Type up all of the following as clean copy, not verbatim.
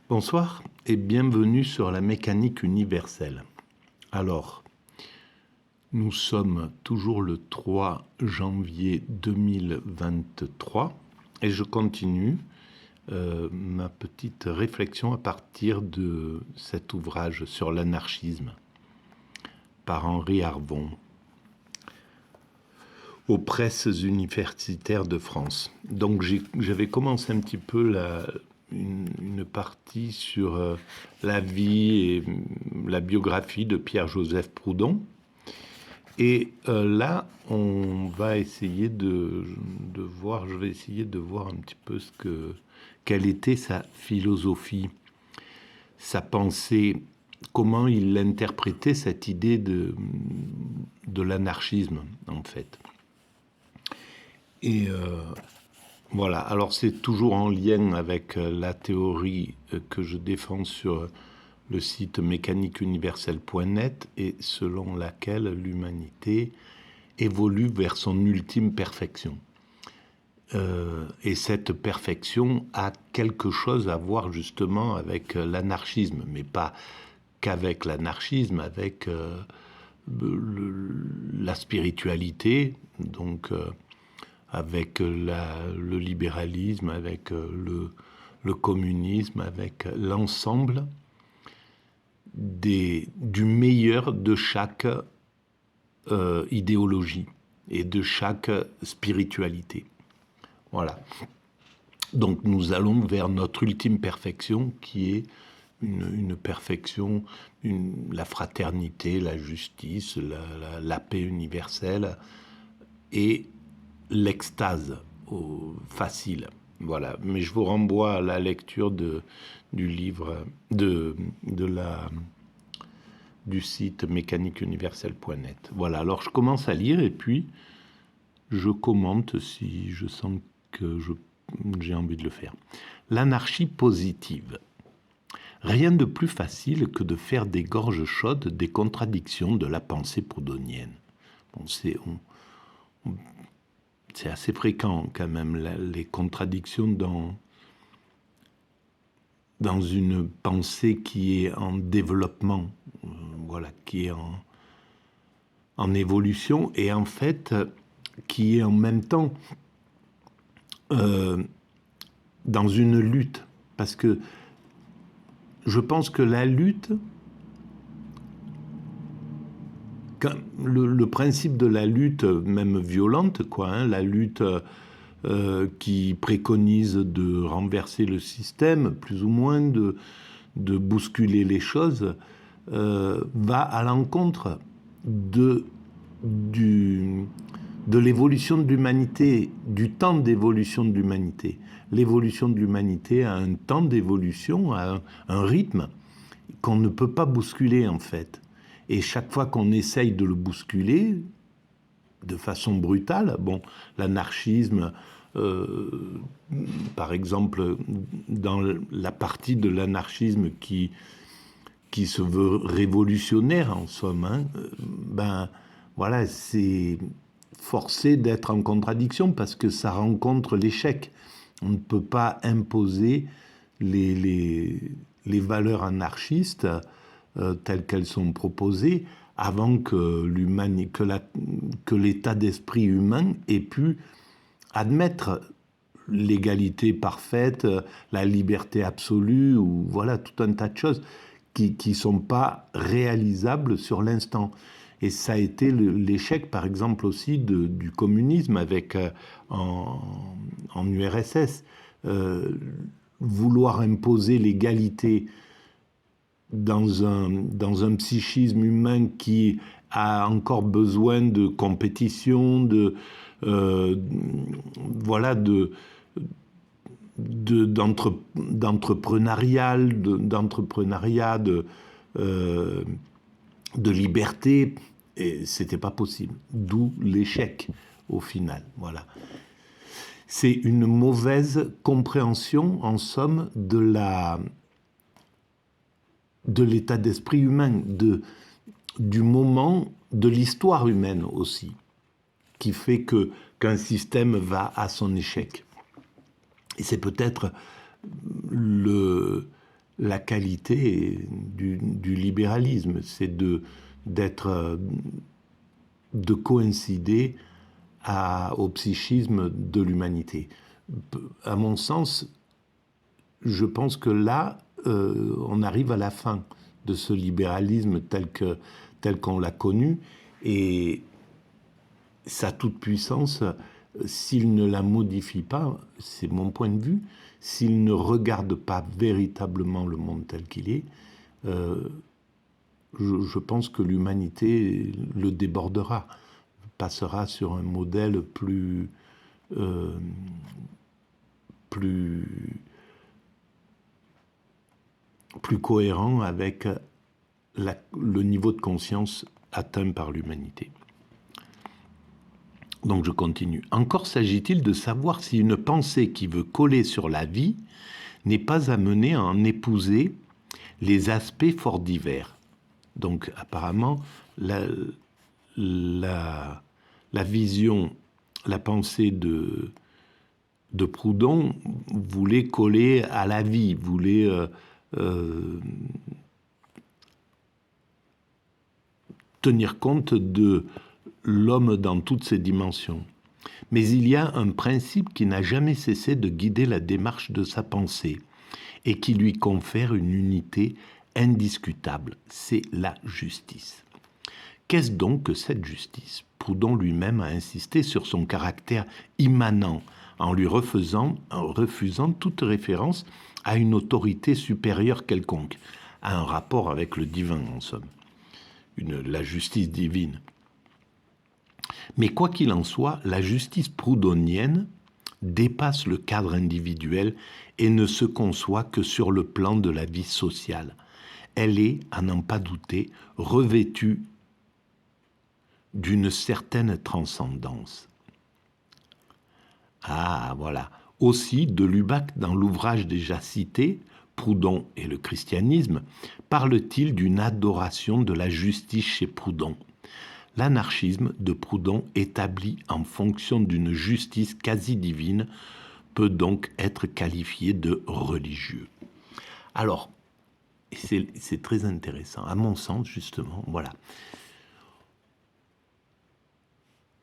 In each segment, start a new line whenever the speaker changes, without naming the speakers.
Bonsoir et bienvenue sur la mécanique universelle. Alors, nous sommes toujours le 3 janvier 2023 et je continue ma petite réflexion à partir de cet ouvrage sur l'anarchisme par Henri Arvon aux presses universitaires de France. Donc j'avais commencé un petit peu une partie sur la vie et la biographie de Pierre-Joseph Proudhon. Et là, on va essayer de voir, je vais essayer de voir un petit peu quelle était sa philosophie, sa pensée, comment il interprétait cette idée de l'anarchisme, en fait. Et voilà, alors c'est toujours en lien avec la théorie que je défends sur le site mécaniqueuniverselle.net et selon laquelle l'humanité évolue vers son ultime perfection. Et cette perfection a quelque chose à voir justement avec l'anarchisme, mais pas qu'avec l'anarchisme, avec la spiritualité, donc avec le libéralisme, avec le communisme, avec l'ensemble du meilleur de chaque idéologie et de chaque spiritualité. Voilà. Donc nous allons vers notre ultime perfection qui est une perfection, la fraternité, la justice, la paix universelle et l'extase facile. Voilà. Mais je vous renvoie à la lecture du livre du site mécaniqueuniverselle.net. Voilà. Alors je commence à lire et puis je commente si je sens que j'ai envie de le faire. L'anarchie positive. Rien de plus facile que de faire des gorges chaudes des contradictions de la pensée proudhonienne. Bon, c'est assez fréquent quand même, les contradictions dans une pensée qui est en développement, voilà, qui est en évolution et en fait qui est en même temps dans une lutte. Parce que je pense que la lutte, le principe de la lutte, même violente, la lutte qui préconise de renverser le système, plus ou moins, de bousculer les choses, va à l'encontre de l'évolution de l'humanité, du temps d'évolution de l'humanité. L'évolution de l'humanité a un temps d'évolution, a un rythme qu'on ne peut pas bousculer en fait. Et chaque fois qu'on essaye de le bousculer, de façon brutale, bon, l'anarchisme, par exemple, dans la partie de l'anarchisme qui se veut révolutionnaire en somme, voilà, c'est forcé d'être en contradiction parce que ça rencontre l'échec. On ne peut pas imposer les valeurs anarchistes telles qu'elles sont proposées avant que l'état d'esprit humain ait pu admettre l'égalité parfaite, la liberté absolue, ou voilà, tout un tas de choses qui ne sont pas réalisables sur l'instant. Et ça a été l'échec, par exemple, aussi du communisme avec, en URSS. Vouloir imposer l'égalité dans un psychisme humain qui a encore besoin de compétition, d'entrepreneuriat, de liberté, et c'était pas possible. D'où l'échec au final. Voilà. C'est une mauvaise compréhension, en somme, de l'état d'esprit humain, du moment de l'histoire humaine aussi, qui fait qu'un système va à son échec. Et c'est peut-être la qualité du libéralisme, c'est de coïncider au psychisme de l'humanité. À mon sens, je pense que là, on arrive à la fin de ce libéralisme tel qu'on l'a connu, et sa toute-puissance, s'il ne la modifie pas, c'est mon point de vue, s'il ne regarde pas véritablement le monde tel qu'il est, je pense que l'humanité le débordera, passera sur un modèle plus cohérent avec le niveau de conscience atteint par l'humanité. Donc je continue. Encore s'agit-il de savoir si une pensée qui veut coller sur la vie n'est pas amenée à en épouser les aspects fort divers. Donc apparemment, la vision, la pensée de Proudhon voulait coller à la vie, voulait tenir compte de l'homme dans toutes ses dimensions. Mais il y a un principe qui n'a jamais cessé de guider la démarche de sa pensée et qui lui confère une unité indiscutable, c'est la justice. Qu'est-ce donc que cette justice ? Proudhon lui-même a insisté sur son caractère immanent en lui refusant toute référence à une autorité supérieure quelconque, à un rapport avec le divin en somme, la justice divine. Mais quoi qu'il en soit, la justice proudhonienne dépasse le cadre individuel et ne se conçoit que sur le plan de la vie sociale. Elle est, à n'en pas douter, revêtue d'une certaine transcendance. Ah, voilà. Aussi, de Lubac, dans l'ouvrage déjà cité, Proudhon et le christianisme, parle-t-il d'une adoration de la justice chez Proudhon. L'anarchisme de Proudhon, établi en fonction d'une justice quasi divine, peut donc être qualifié de religieux. Alors, c'est très intéressant, à mon sens, justement, voilà.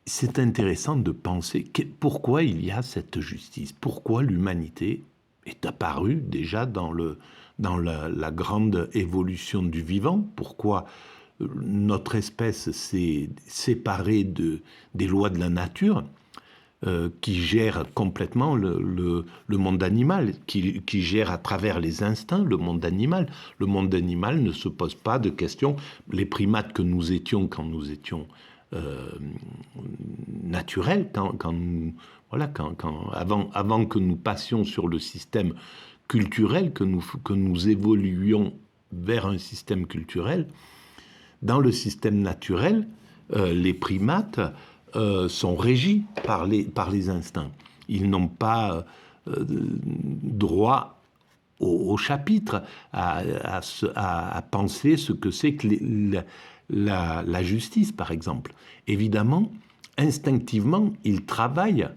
C'est intéressant de penser pourquoi il y a cette justice, pourquoi l'humanité est apparue déjà dans la grande évolution du vivant, pourquoi notre espèce s'est séparée des lois de la nature, qui gèrent complètement le monde animal, qui gèrent à travers les instincts le monde animal. Le monde animal ne se pose pas de questions. Les primates que nous étions quand nous étions naturels, avant que nous passions sur le système culturel, que nous évoluions vers un système culturel, dans le système naturel, les primates sont régis par les instincts. Ils n'ont pas droit au chapitre, à penser ce que c'est que la justice, par exemple. Évidemment, instinctivement, ils travaillent.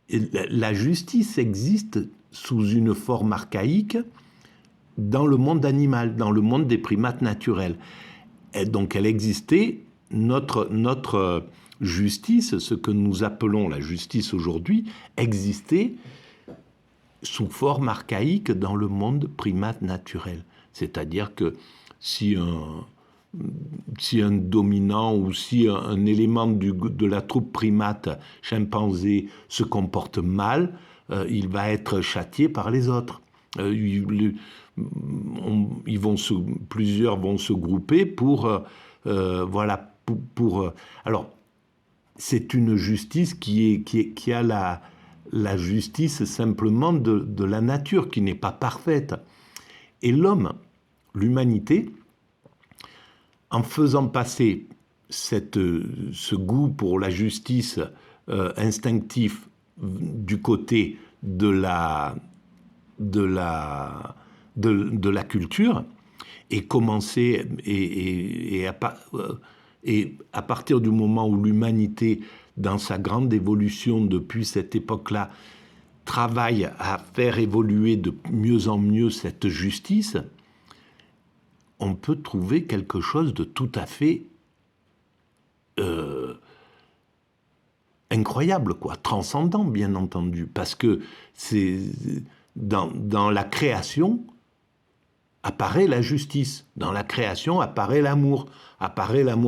La justice existe sous une forme archaïque dans le monde animal, dans le monde des primates naturels. Et donc elle existait, notre justice, ce que nous appelons la justice aujourd'hui, existait sous forme archaïque dans le monde primate naturel. C'est-à-dire que si un dominant ou si un élément de la troupe primate chimpanzé se comporte mal, il va être châtié par les autres. Plusieurs vont se grouper pour alors c'est une justice qui a la justice simplement de la nature, qui n'est pas parfaite. Et l'homme, l'humanité, en faisant passer ce goût pour la justice instinctif du côté de la culture, et commencer et à partir du moment où l'humanité, dans sa grande évolution depuis cette époque-là, travaille à faire évoluer de mieux en mieux cette justice, on peut trouver quelque chose de tout à fait incroyable, quoi, transcendant, bien entendu, parce que c'est dans la création apparaît la justice, dans la création apparaît l'amour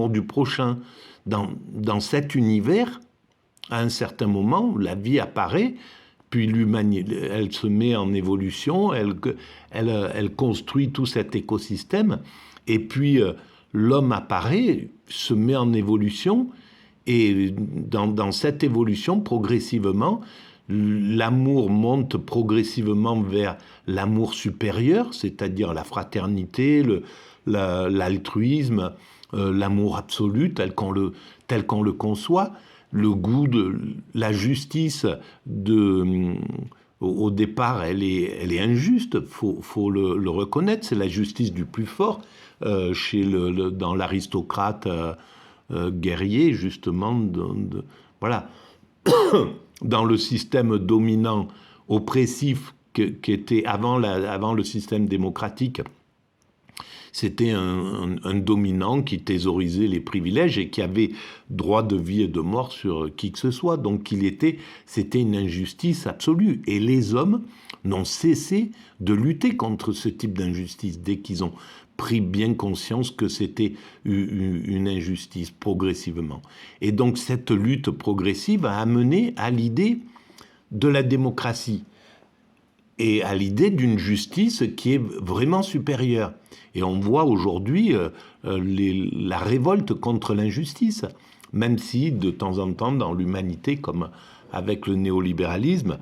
du prochain. Dans cet univers, à un certain moment, la vie apparaît, puis l'humanité, elle se met en évolution, elle construit tout cet écosystème, et puis l'homme apparaît, se met en évolution, et dans cette évolution, progressivement, l'amour monte progressivement vers l'amour supérieur, c'est-à-dire la fraternité, l'altruisme, l'amour absolu tel qu'on le conçoit, le goût de la justice au départ, elle est injuste, faut le reconnaître, c'est la justice du plus fort, dans l'aristocrate guerrier, justement, voilà. Dans le système dominant, oppressif, qui était avant le système démocratique, c'était un dominant qui thésaurisait les privilèges et qui avait droit de vie et de mort sur qui que ce soit. Donc c'était une injustice absolue. Et les hommes n'ont cessé de lutter contre ce type d'injustice dès qu'ils ont pris bien conscience que c'était une injustice progressivement. Et donc cette lutte progressive a amené à l'idée de la démocratie et à l'idée d'une justice qui est vraiment supérieure. Et on voit aujourd'hui la révolte contre l'injustice, même si de temps en temps dans l'humanité, comme avec le néolibéralisme,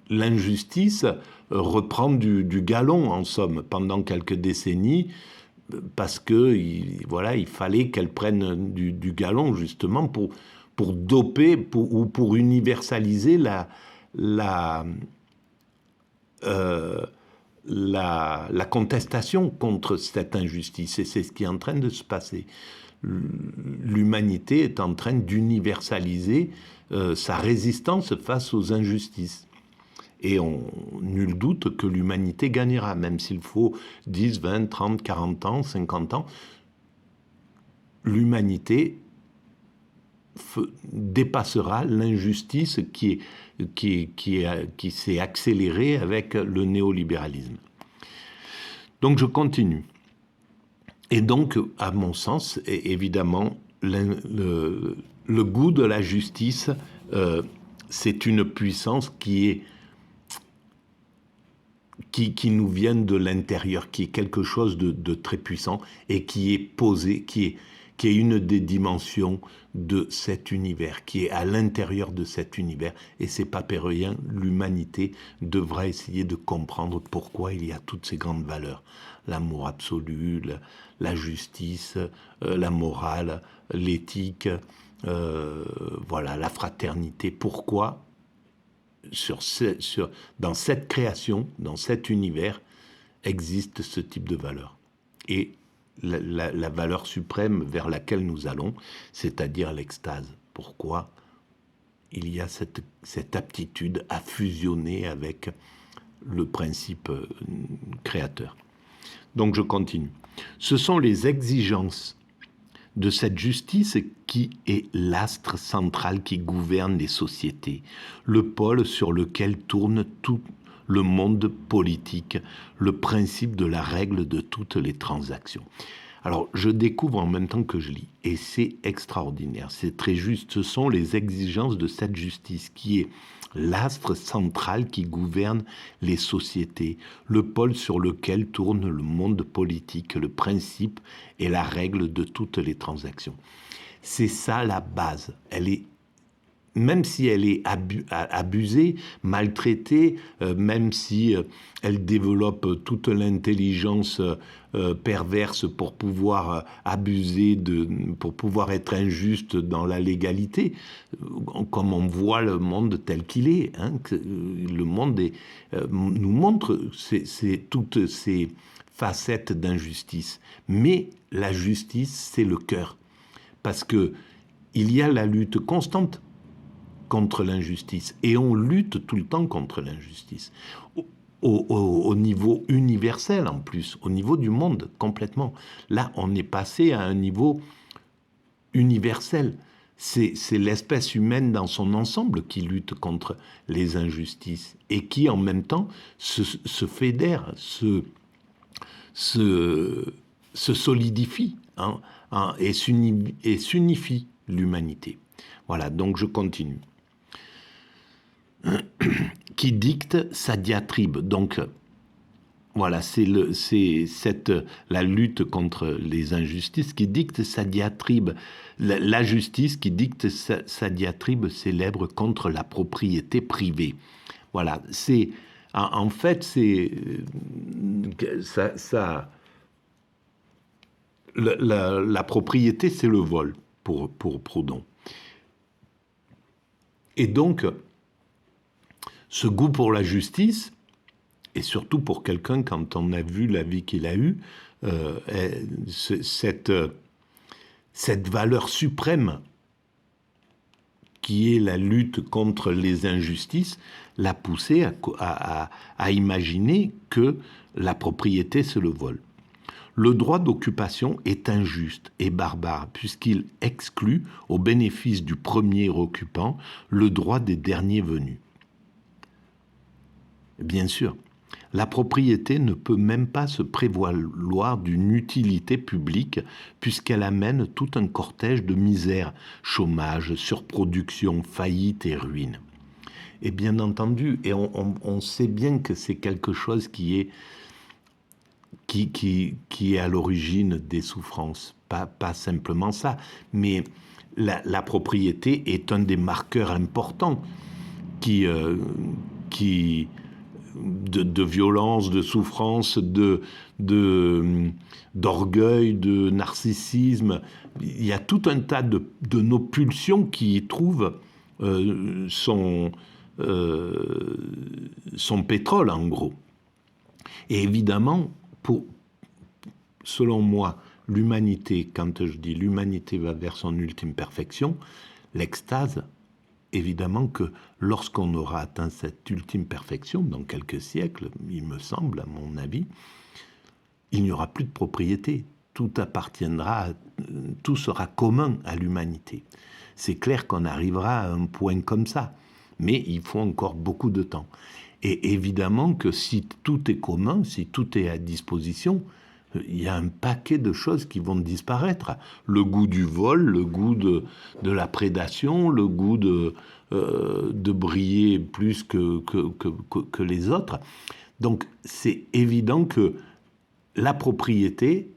l'injustice reprend du galon, en somme, pendant quelques décennies, parce que voilà, il fallait qu'elle prenne du galon, justement, pour doper ou pour universaliser la contestation contre cette injustice. Et c'est ce qui est en train de se passer. L'humanité est en train d'universaliser sa résistance face aux injustices. Et nul doute que l'humanité gagnera, même s'il faut 10, 20, 30, 40 ans, 50 ans. L'humanité dépassera l'injustice qui s'est accélérée avec le néolibéralisme. Donc je continue. Et donc, à mon sens, évidemment, le goût de la justice, c'est une puissance qui nous vient de l'intérieur, qui est quelque chose de très puissant et qui est posé, qui est une des dimensions de cet univers, qui est à l'intérieur de cet univers. Et c'est pas pour rien, l'humanité devra essayer de comprendre pourquoi il y a toutes ces grandes valeurs. L'amour absolu, la justice, la morale, l'éthique, voilà, la fraternité. Pourquoi dans cette création, dans cet univers, existe ce type de valeur. Et la valeur suprême vers laquelle nous allons, c'est-à-dire l'extase. Pourquoi il y a cette aptitude à fusionner avec le principe créateur. Donc je continue. Ce sont les exigences de cette justice qui est l'astre central qui gouverne les sociétés, le pôle sur lequel tourne tout le monde politique, le principe de la règle de toutes les transactions. Alors, je découvre en même temps que je lis, et c'est extraordinaire, c'est très juste. Ce sont les exigences de cette justice qui est l'astre central qui gouverne les sociétés, le pôle sur lequel tourne le monde politique, le principe et la règle de toutes les transactions. C'est ça la base. Elle est, même si elle est abusée, maltraitée, même si elle développe toute l'intelligence perverse pour pouvoir abuser, pour pouvoir être injuste dans la légalité, comme on voit le monde tel qu'il est. Hein, le monde nous montre toutes ces facettes d'injustice. Mais la justice, c'est le cœur. Parce qu'il y a la lutte constante contre l'injustice. Et on lutte tout le temps contre l'injustice. Au niveau universel en plus, au niveau du monde complètement. Là, on est passé à un niveau universel. C'est l'espèce humaine dans son ensemble qui lutte contre les injustices et qui, en même temps, se fédère, se solidifie et s'unifie l'humanité. Voilà, donc je continue. Qui dicte sa diatribe. Donc, voilà, c'est la lutte contre les injustices qui dicte sa diatribe. La justice qui dicte sa diatribe célèbre contre la propriété privée. Voilà, en fait, la propriété, c'est le vol pour Proudhon. Et donc, ce goût pour la justice, et surtout pour quelqu'un, quand on a vu la vie qu'il a eue, cette valeur suprême qui est la lutte contre les injustices, l'a poussé à imaginer que la propriété, c'est le vol. Le droit d'occupation est injuste et barbare puisqu'il exclut, au bénéfice du premier occupant, le droit des derniers venus. Bien sûr, la propriété ne peut même pas se prévaloir d'une utilité publique puisqu'elle amène tout un cortège de misère, chômage, surproduction, faillite et ruine. Et bien entendu, et on sait bien que c'est quelque chose qui est à l'origine des souffrances. Pas simplement ça, mais la propriété est un des marqueurs importants de violence, de souffrance, d'orgueil, de narcissisme. Il y a tout un tas de nos pulsions qui y trouvent son pétrole, en gros. Et évidemment, selon moi, l'humanité, quand je dis l'humanité va vers son ultime perfection, l'extase, évidemment que lorsqu'on aura atteint cette ultime perfection, dans quelques siècles, il me semble, à mon avis, il n'y aura plus de propriété. Tout appartiendra, tout sera commun à l'humanité. C'est clair qu'on arrivera à un point comme ça, mais il faut encore beaucoup de temps. Et évidemment que si tout est commun, si tout est à disposition, il y a un paquet de choses qui vont disparaître. Le goût du vol, le goût de la prédation, le goût de briller plus que les autres. Donc c'est évident que la propriété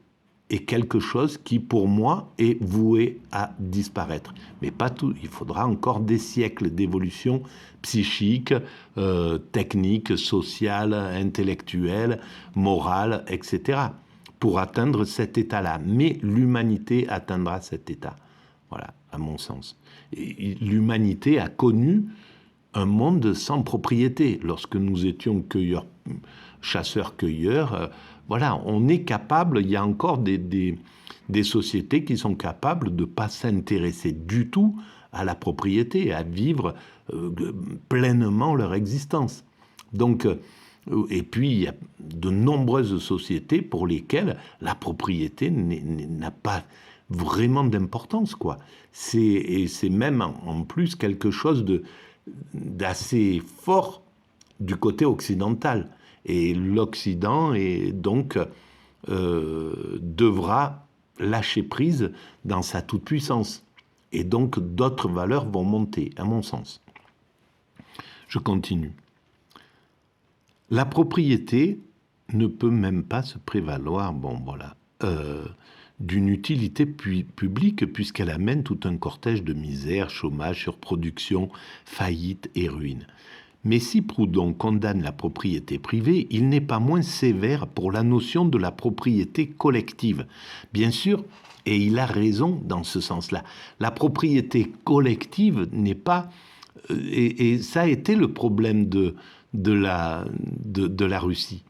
est quelque chose qui, pour moi, est voué à disparaître. Mais pas tout. Il faudra encore des siècles d'évolution psychique, technique, sociale, intellectuelle, morale, etc., pour atteindre cet état-là. Mais l'humanité atteindra cet état. Voilà, à mon sens. Et l'humanité a connu un monde sans propriété. Lorsque nous étions chasseurs-cueilleurs, voilà, on est capable, il y a encore des sociétés qui sont capables de ne pas s'intéresser du tout à la propriété, à vivre pleinement leur existence. Donc, et puis, il y a de nombreuses sociétés pour lesquelles la propriété n'a pas vraiment d'importance, quoi. Et c'est même en plus quelque chose d'assez fort du côté occidental. Et l'Occident devra lâcher prise dans sa toute-puissance. Et donc d'autres valeurs vont monter, à mon sens. Je continue. La propriété ne peut même pas se prévaloir, d'une utilité publique puisqu'elle amène tout un cortège de misère, chômage, surproduction, faillite et ruine. Mais si Proudhon condamne la propriété privée, il n'est pas moins sévère pour la notion de la propriété collective. Bien sûr, et il a raison dans ce sens-là, la propriété collective n'est pas... Et ça a été le problème de la Russie.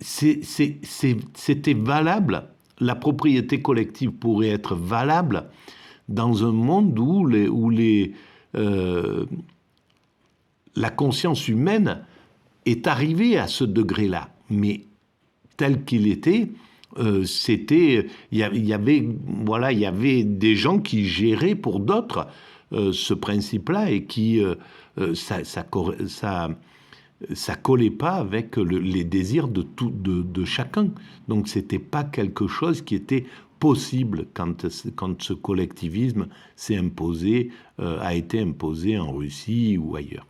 C'était valable, la propriété collective pourrait être valable dans un monde où la conscience humaine est arrivée à ce degré-là. Mais tel qu'il était, il y avait des gens qui géraient pour d'autres ce principe-là et qui ça collait pas avec les désirs de chacun. Donc c'était pas quelque chose qui était possible quand ce collectivisme s'est imposé, a été imposé en Russie ou ailleurs.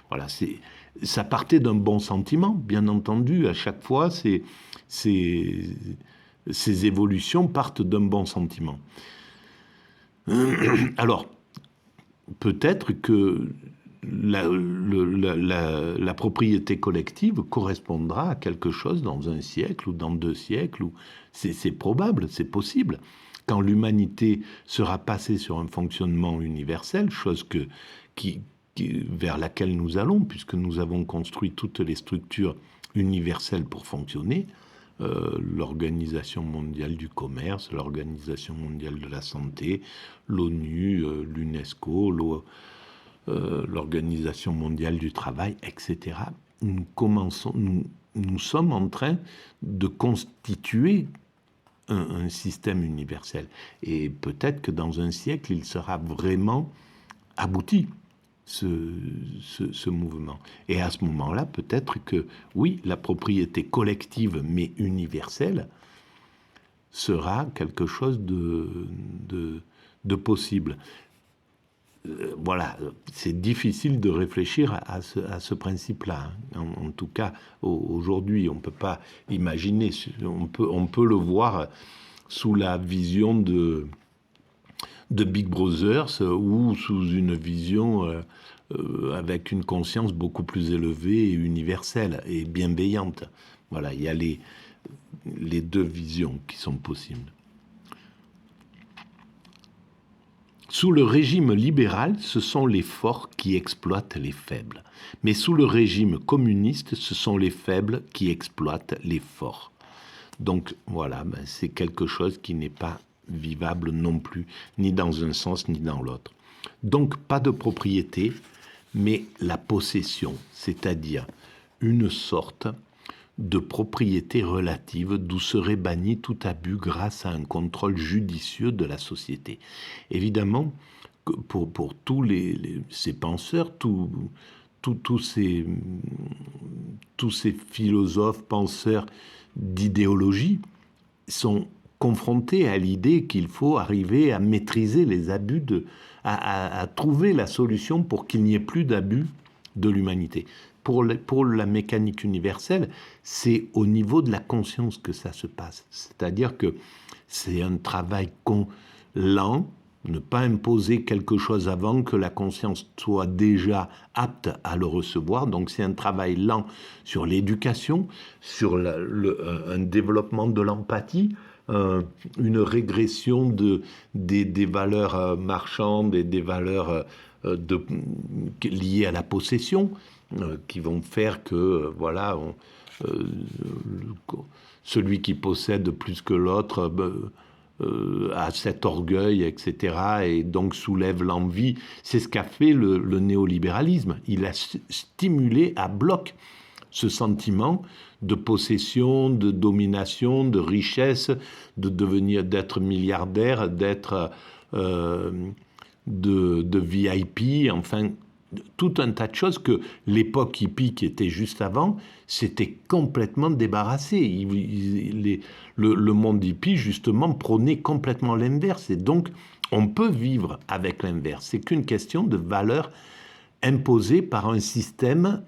Voilà, ça partait d'un bon sentiment, bien entendu. À chaque fois, ces évolutions partent d'un bon sentiment. Alors, peut-être que la propriété collective correspondra à quelque chose dans un siècle ou dans 2 siècles. C'est probable, c'est possible. Quand l'humanité sera passée sur un fonctionnement universel, chose vers laquelle nous allons, puisque nous avons construit toutes les structures universelles pour fonctionner, l'Organisation mondiale du commerce, l'Organisation mondiale de la santé, l'ONU, l'UNESCO, l'Organisation mondiale du travail, etc. Nous sommes en train de constituer un système universel. Et peut-être que dans un siècle, il sera vraiment abouti, ce mouvement. Et à ce moment-là, peut-être que, oui, la propriété collective, mais universelle, sera quelque chose de possible. Voilà, c'est difficile de réfléchir à ce principe-là. En tout cas, aujourd'hui, on ne peut pas imaginer, on peut le voir sous la vision de Big Brothers ou sous une vision avec une conscience beaucoup plus élevée et universelle et bienveillante. Voilà, il y a les 2 visions qui sont possibles. Sous le régime libéral, ce sont les forts qui exploitent les faibles. Mais sous le régime communiste, ce sont les faibles qui exploitent les forts. Donc voilà, c'est quelque chose qui n'est pas vivable non plus, ni dans un sens ni dans l'autre. Donc pas de propriété, mais la possession, c'est-à-dire une sorte de propriété relative d'où serait banni tout abus grâce à un contrôle judicieux de la société. Évidemment, pour tous ces penseurs, tous ces philosophes, penseurs d'idéologie sont confrontés à l'idée qu'il faut arriver à maîtriser les abus, à trouver la solution pour qu'il n'y ait plus d'abus de l'humanité. Pour la mécanique universelle, c'est au niveau de la conscience que ça se passe. C'est-à-dire que c'est un travail lent, ne pas imposer quelque chose avant que la conscience soit déjà apte à le recevoir. Donc c'est un travail lent sur l'éducation, sur un développement de l'empathie, une régression des valeurs marchandes et des valeurs liées à la possession, qui vont faire que celui qui possède plus que l'autre a cet orgueil, etc., et donc soulève l'envie. C'est ce qu'a fait le néolibéralisme. Il a stimulé à bloc ce sentiment de possession, de domination, de richesse, d'être milliardaire, d'être de VIP, enfin tout un tas de choses que l'époque hippie qui était juste avant s'était complètement débarrassé. Le monde hippie, justement, prônait complètement l'inverse. Et donc, on peut vivre avec l'inverse. C'est qu'une question de valeur imposée par un système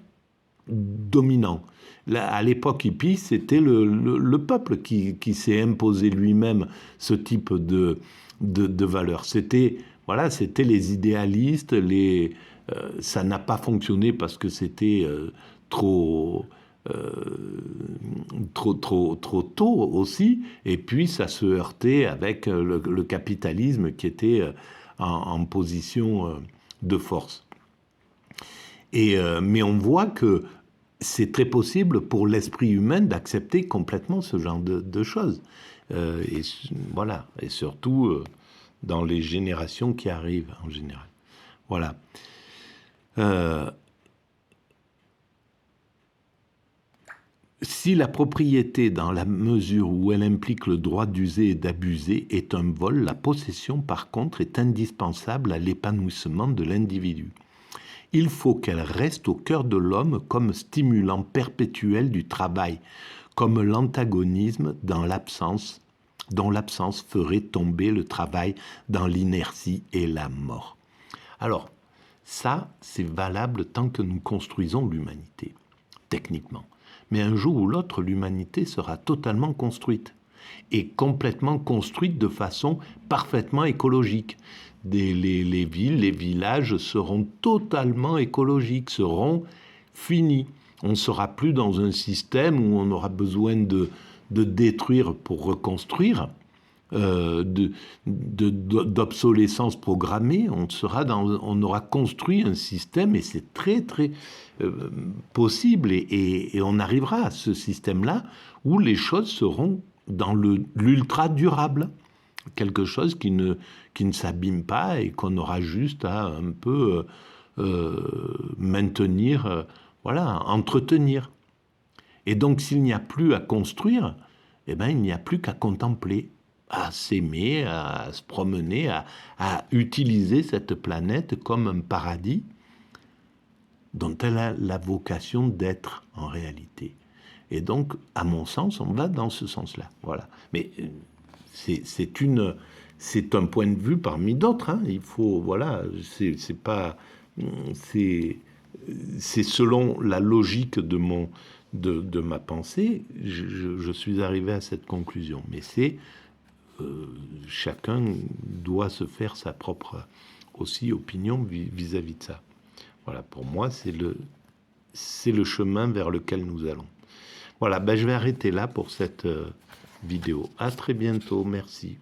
dominant. Là, à l'époque hippie, c'était le peuple qui s'est imposé lui-même ce type de valeur. C'était les idéalistes, ça n'a pas fonctionné parce que c'était trop tôt aussi, et puis ça se heurtait avec le capitalisme qui était en position de force. Mais on voit que c'est très possible pour l'esprit humain d'accepter complètement ce genre de choses. Et surtout dans les générations qui arrivent en général. Voilà. Si la propriété, dans la mesure où elle implique le droit d'user et d'abuser, est un vol, la possession, par contre, est indispensable à l'épanouissement de l'individu. Il faut qu'elle reste au cœur de l'homme comme stimulant perpétuel du travail, comme l'antagonisme dont l'absence ferait tomber le travail dans l'inertie et la mort. Alors, ça, c'est valable tant que nous construisons l'humanité, techniquement. Mais un jour ou l'autre, l'humanité sera totalement construite et complètement construite de façon parfaitement écologique. Les villes, les villages seront totalement écologiques, seront finis. On ne sera plus dans un système où on aura besoin de détruire pour reconstruire, d'obsolescence programmée. On aura construit un système et c'est très très possible et on arrivera à ce système-là où les choses seront dans l'ultra durable, quelque chose qui ne s'abîme pas et qu'on aura juste à un peu maintenir, voilà, entretenir. Et donc s'il n'y a plus à construire, eh ben, il n'y a plus qu'à contempler, à s'aimer, à se promener, à utiliser cette planète comme un paradis dont elle a la vocation d'être en réalité. Et donc, à mon sens, on va dans ce sens-là. Voilà. Mais c'est un point de vue parmi d'autres. Hein. Il faut, voilà, c'est selon la logique de ma pensée, je suis arrivé à cette conclusion. Mais chacun doit se faire sa propre aussi opinion vis-à-vis de ça. Voilà, pour moi, c'est le chemin vers lequel nous allons. Voilà, ben je vais arrêter là pour cette vidéo. À très bientôt, merci.